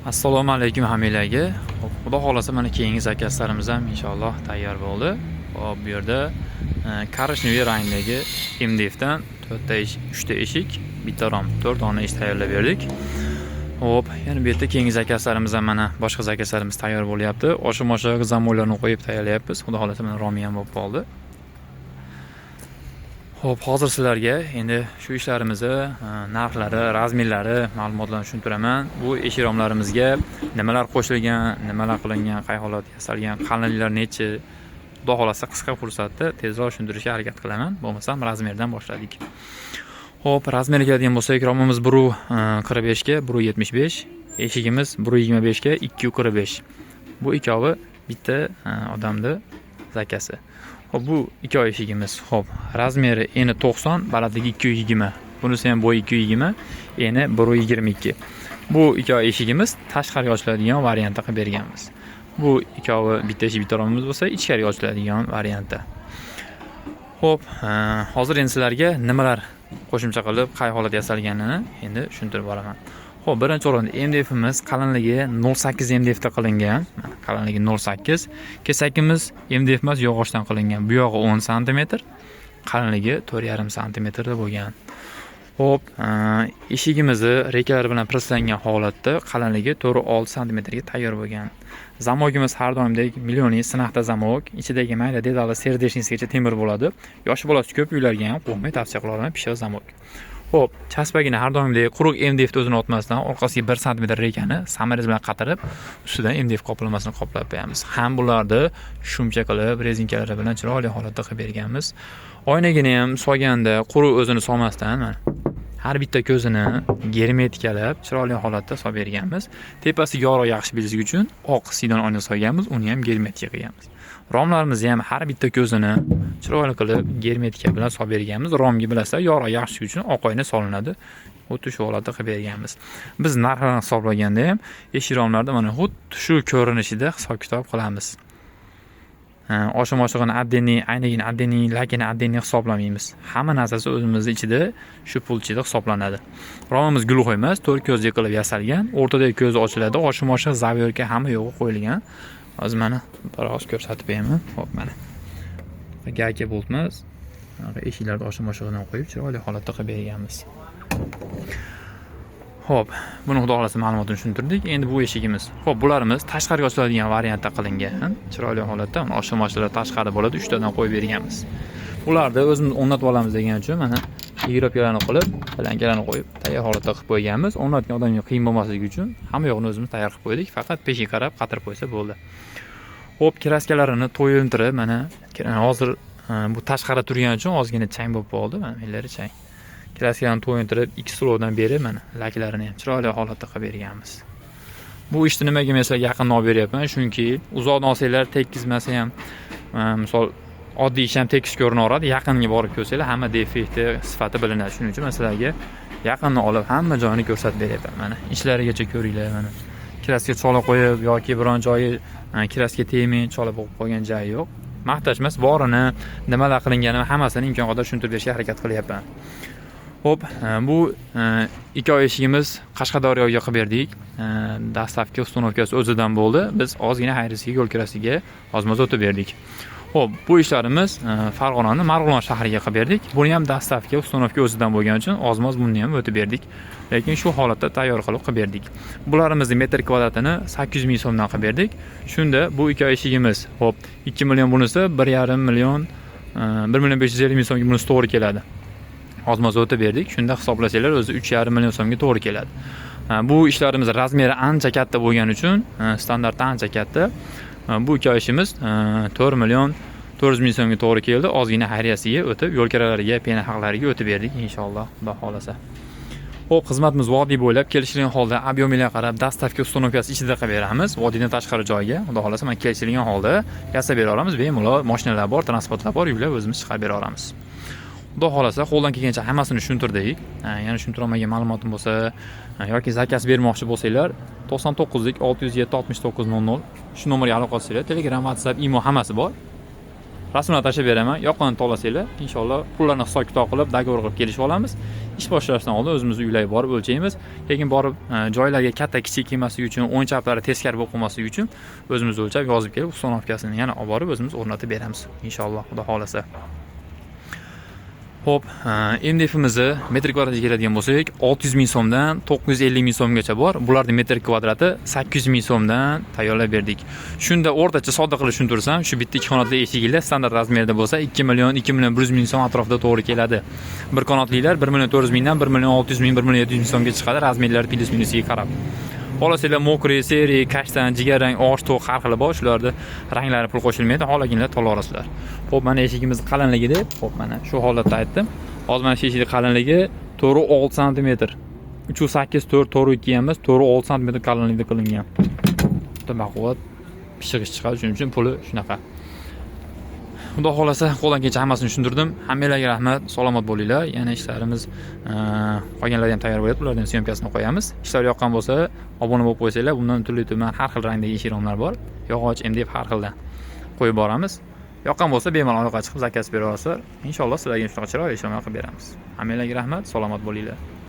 Assalomu alaykum hammalarga. Xudo xolasa mana keyingi zakazlarimiz ham inshaalloh tayyor bo'ldi. Hop, bu yerda korishniy rangdagi MDFdan 4 ta 3 ta eshik, bitta rom, 4 dona ish tayyorlab berdik. Hop, yana bu yerda keyingi zakazlarimiz ham mana boshqa zakazlarimiz tayyor bo'lyapti. O'sha zamonlarni qo'yib tayyorlayapmiz. Xudo xolasa mana romi ham bo'lib qoldi. Hop, hozir sizlarga endi shu ishlarimizni narxlari, razmerlari, ma'lumotlarni tushuntiraman. Bu eshiromlarimizga nimalar qo'shilgan, nimalar qilingan, qay holatda yasalgan, qalinliklar necha, xudo xolasa qisqa fursatda tezroq tushuntirishga harakat qilaman. Bo'lmasam razmerdan boshladik. Hop, razmerga keladigan bo'lsak, romimiz 1.45 ga 1.75, eshigimiz 1.25 ga 2.45. Bu ikkovi bitta odamni zakasi. Hop, bu ikki eshigimiz. Hop, razmeri eni 90, balandligi 220. Bunisi ham bo'yi 220, eni 122. Bu ikki eshigimiz tashqariga ochiladigan variantda qilib berganmiz. Bu ikkovi bitta eshik bitta romimiz bo'lsa, ichkariga ochiladigan variantda. Hop, hozir endi sizlarga nimalar qo'shimcha qilib, qay holatda yasalganini endi tushuntirib boraman. Hop, birinchi o'rinda MDFimiz qalinligi 0.8 MDF da qilingan. Qalinligi 0.8. Kesakimiz MDF emas, yog'ochdan qilingan. Bu yog'i 10 cm, qalinligi 4.5 cm da bo'lgan. Hop, eshigimizni rekalar bilan preslangan holatda qalinligi 4.6 cm ga tayyor bo'lgan. Zamogimiz har doimdek millioniy sinaqda zamog, ichidagi mayda detali serdeshniysgacha temir bo'ladi. Yoshi bolasi ko'p uylarga ham qo'ymay tavsiya qilaman, pishiq zamog. Hop, chaspagini har doimdek quruq MDF o'zini o'tmasdan orqasiga 1 cm rekani samariz bilan qatirib, ustidan MDF qoplamasini qoplab qo'yamiz. Ham bularni shumcha qilib, rezinkalari bilan chiroyli holatda qilib berganmiz. Oynagini ham solganda quruq o'zini solmasdan har bitta ko'zini germetikalab, chiroyli holatda solib berganmiz. Tepasiga yorug' yaxshi bilishi uchun oq sidon oyna solganmiz, uni ham germetika qilganmiz. Romlarimizni ham har bitta ko'zini chiroyli qilib germetika bilan solib berganmiz. Romga bilasizlar, yorug' yaxshi uchun oq oyna solinadi. Xuddi shu holatda qilib berganmiz. Biz narxlarni hisoblaganda ham eshiromlarda mana xuddi shu ko'rinishida hisob-kitob qilamiz. Oshim-oshig'ini addeniy, aynagini addeniy, lakini addeniy hisoblamaymiz. Hamma narsasi o'zimizning ichida shu pul ichida hisoblanadi. Romimiz gulxo'y emas, 4 ko'zli qilib yasalgan. O'rtadagi ko'zi ochiladi, oshim-oshiq zavorka hamma yo'g'i qo'yilgan. Hozir mana biroz ko'rsatib beraman. Hop, mana. Gaka bo'ltmas. Eshiklarda oshim-oshig'idan qo'yib chiroyli holatda qilib berganmiz. Hop, buni xudo xolasa ma'lumotini tushuntirdik. Endi bu eshigimiz. Hop, bularimiz tashqariga ochiladigan variantda qilingan. Chiroyli holatda oshim-oshlar tashqari bo'ladi, 3 tadan qo'yib berganmiz. Ularni o'zimiz o'rnatib olamiz degan uchun mana yigirobkalarni qilib, plankalarni qo'yib, tayyor holatda qilib qo'yganmiz. O'rnatgan odamga qiyin bo'lmasligi uchun hamma yo'g'ini o'zimiz tayyor qilib qo'ydik. Faqat peshiga qarab qatirib qo'ysa bo'ldi. Hop, kraskalarini to'yintirib, mana hozir bu tashqarida turgani uchun ozgina chang bo'lib qoldi. Mana menlari chang. Kraskalarni to'yintirib, 2 silovdan beri mana laklarini ham chiroyli holatda qilib berganmiz. Bu ishni nimaga men sizlarga yaqin olib beryapman? Chunki uzoqdan olsanglar tekizmasa ham, misol oddiy ish ham tekis ko'rinaveradi. Yaqinga borib ko'rsanglar, hamma defekti, sifati bilinadi. Shuning uchun men sizlarga yaqindan olib hamma joyini ko'rsatib beryapman. Mana ishlarigacha ko'ringlar mana. Kraska cholib qo'yib yoki biron joyi kraska tegmay cholib qo'ygan joyi yo'q. Maqtash emas, borini, nimalar qilinganini hammasini imkon qadar tushuntirib berishga harakat qilyapman. Hop, bu ikki eshigimiz Qashqadaryoga qilib berdik. Dastavka uстановkasi o'zidan bo'ldi. Biz ozgina hayrisiga, yo'l kirasiga ozmoz o'tib berdik. Hop, bu ishlarimiz Farg'onaning Marg'ilon shahriga qilib berdik. Buni ham dastavka uстановka o'zidan bo'lgani uchun ozmoz buni ham o'tib berdik. Lekin shu holatda tayyor qilib berdik. Bularimizni metr kvadratini 800 ming so'mdan qilib berdik. Shunda bu ikki eshigimiz, hop, 2 million bunisi, 1,5 million, 1 million 550 ming so'mga bunisi to'g'ri keladi. Ozmoz o'tib berdik. Shunda hisoblasanglar o'zi 3,5 million so'mga to'g'ri keladi. Bu ishlarimiz razmeri ancha katta bo'lgani uchun, standarti ancha katta. Bu ikki ishimiz 4 million 400 ming so'mga to'g'ri keldi. Ozgina xayriyasiga o'tib, yo'l kiralariga, pena haqlariga o'tib berdik inshaalloh, xudo xolasa. Hop, xizmatimiz vodiy bo'ylab kelishilgan holda ob'yomlarga qarab dastavka uстановkasi ichida qilib beramiz. Vodiydan tashqari joyga, xudo xolasa, men kelishilgan holda yasab bera olamiz. Bemalol mashinalar bor, transportlar bor, yuklab o'zimiz chiqarib bera olamiz. Xudo xolasa, qo'ldan kelgancha hammasini tushuntirdik. Yana tushuntira olmagan ma'lumotim bo'lsa yoki zakaz bermoqchi bo'lsanglar, 99 607 69 00 shu nomerga aloqa qilsanglar, Telegram, WhatsApp, imo hammasi bor. rasmlarni tashlab beraman. Yoqqanini to'lasanglar, inshaalloh pullarni hisob-kitob qilib, dogovor qilib kelishib olamiz. Ish boshlashdan oldin o'zimizni uylarga borib o'lchaymiz. Keyin borib joylarga katta-kichik kelmasligi uchun, o'lchaplari teskari bo'lib qolmasligi uchun o'zimiz o'lchab yozib kelib, ustonovkasini yana olib borib o'zimiz o'rnatib beramiz. Inshaalloh, Xudo xolasa. Xo'p, MDFimizni metr kvadratiga keladigan bo'lsak, 600 ming so'mdan 950 ming so'mgacha bor. Bularning metr kvadrati 800 ming so'mdan tayyorlab berdik. Shunda o'rtacha sodda qilib tushuntirsam, shu bitta 2 qanotli eshiklar standart razmerda bo'lsa 2 million 100 ming so'm atrofida to'g'ri keladi. Bir qanotlilar 1 million 400 mingdan 1 million 600 ming, 1 million 700 ming so'mga chiqadi, razmerlari plus minusiga qarab. Xolasanglar mokriy, seri, kashtan, jigarrang, osh, to'q har xil bor. Shularda ranglari pul qo'shilmaydi, holaginlar to'larasizlar. Xo'p, mana eshigimiz qalinligi deb, xo'p mana shu holatda aytdim. Hozir mana shu eshikning qalinligi 4.6 cm. 3.8 4.2 emas, 4.6 cm qalinlikda qilingan. Bitta baquvvat pishiq ish chiqadi, shuning uchun puli shunaqa. Xudo xolasa qo'ldan kelgan hammasini tushuntirdim. Hammalarga rahmat, salomat bo'linglar. Yana ishlarimiz qolganlari ham tayyor bo'lyapti. Ulardan syomkasini qo'yamiz. Ishlar yoqqan bo'lsa, obuna bo'lib qo'ysanglar, bundan turli-tuman har xil rangdagi eshik romlar bor. Yog'och, MDF har xildan qo'yib boramiz. Yoqqan bo'lsa, bemalol aloqa chiqib zakaz bera olasizlar. Inshaalloh sizlarga shunaqa chiroyli ishlar qilib beramiz. Hammalarga rahmat, salomat bo'linglar.